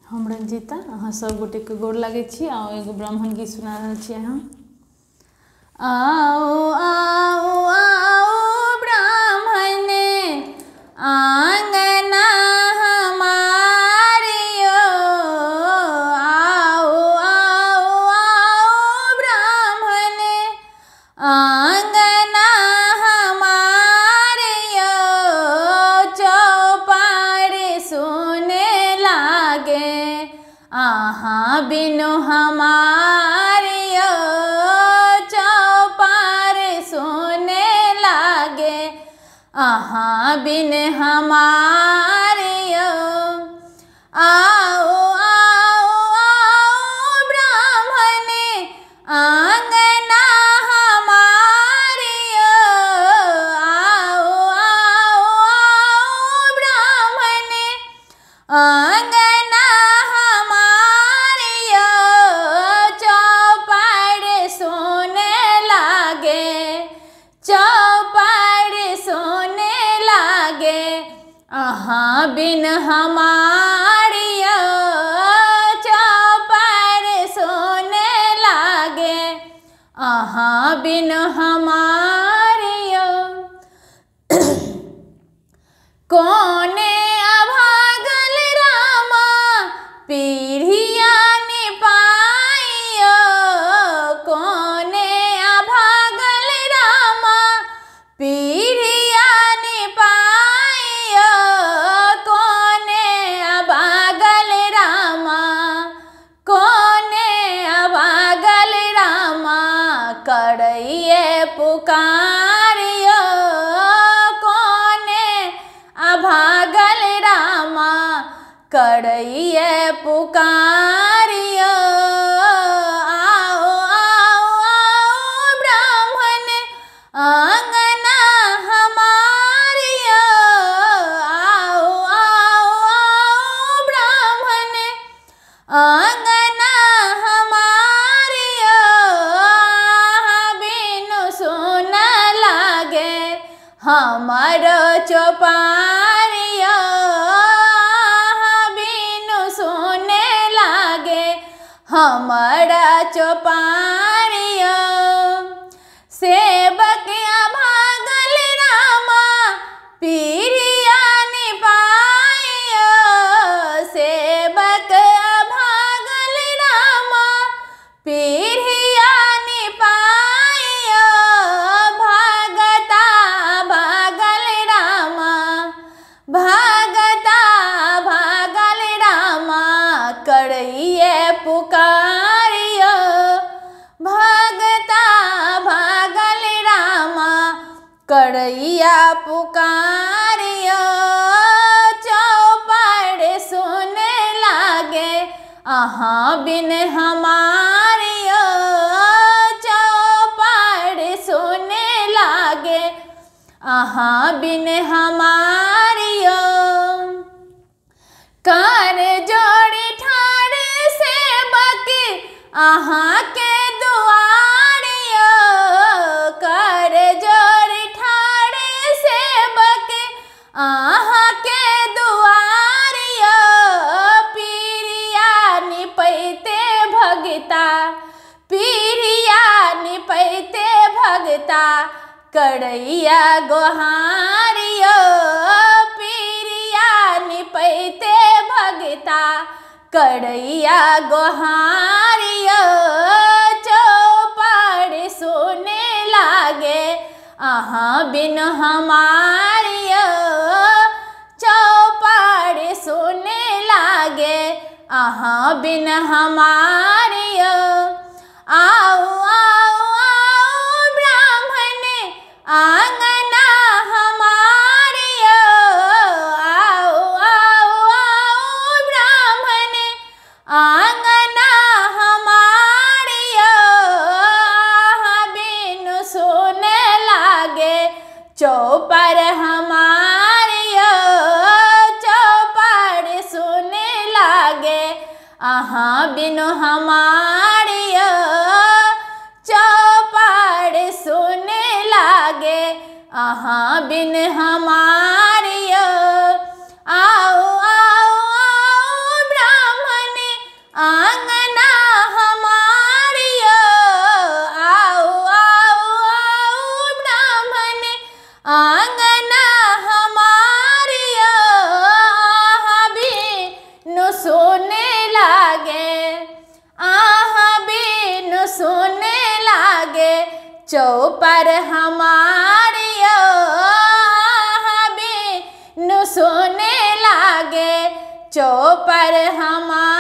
हम रंजीता अहाँ सब गोटे के गोर लागै छी आ एगो ब्राह्मण गीत सुना रहल छी अहाँ। आओ आओ आओ ब्राह्मण आंगना हमारियो, आओ आओ आओ ब्राह्मण आंगना हमारियो, चौपाड़ सुने लागे आहाँ बिनु हमारियो, चौपार सुने लागे आहाँ बिन हमारियो। आओ आओ आओ ब्राह्मण आंगना हमारियो, आओ आओ आओ ब्राह्मण आंगना हमारियो, चौपाड़ सोने लागे चौपाड़ सोने लागे आहाँ बिन हमारियो, चौपाड़ सोने लागे आहाँ बिन हमारियो। कोने अभागल रामा पीढ़िया निपाइयो, कोने अभागल रामा पीढ़िया निपाइयो, कोने अभागल रामा कोने अभागल रामा करइए पुकारियो, कोने अभागल रामा करइए पुकारियो। आओ आओ आओ ब्राह्मण आंगना हमारियो, आओ आओ आओ ब्राह्मण आंगना हमारियो, आहाँ बिनु सुन लागे हमारो चौपारियो, आहाँ बिनु सुने लागे हमारा चौपारियो। सेवक अभागल रामा पीढ़िया निपाइयो, सेवक अभागल रामा पीढ़िया निपाइयो, भागता भागल रामा भागता भागल रामा करइए पुकारियो, भागता भागल रामा करइया पुकारियो, चौपाड़ सुने लागे आहाँ बिन हमारियो, चौपाड़ सुने लागे आहाँ बिन हमारियो। कर जोड़ी ठाड़ सेवक आहाँ के दुआरियो, कर जोड़ी ठाड़ सेवक आहाँ के दुआरियो, पीरिया निपैते भगता पीरिया निपैते भगता करइया गोहारियो, पीरिया निपैते भगता करइया गोहारियो, चौपाड़ सुने लागे आहाँ बिन हमारियो, चौपाड़ सुने लागे आहाँ बिन हमारियो। आओ आओ आओ ब्राह्मण आंगना हमारियो, आओ आओ आओ ब्राह्मण आंगना हमारियो, आहाँ बिनु सुने लागे चौपाड़ हमारियो, चौपाड़ सुने लागे आहाँ बिनु हमारियो, चौपाड़ सुने लागे आहाँ बिन हमारियो। आओ आओ आओ ब्राह्मण आंगना हमारियो बिनु सोने लागे, बिनु सोने लागे, चौपर हमारियो बिनु सोने लागे, चौपर हमार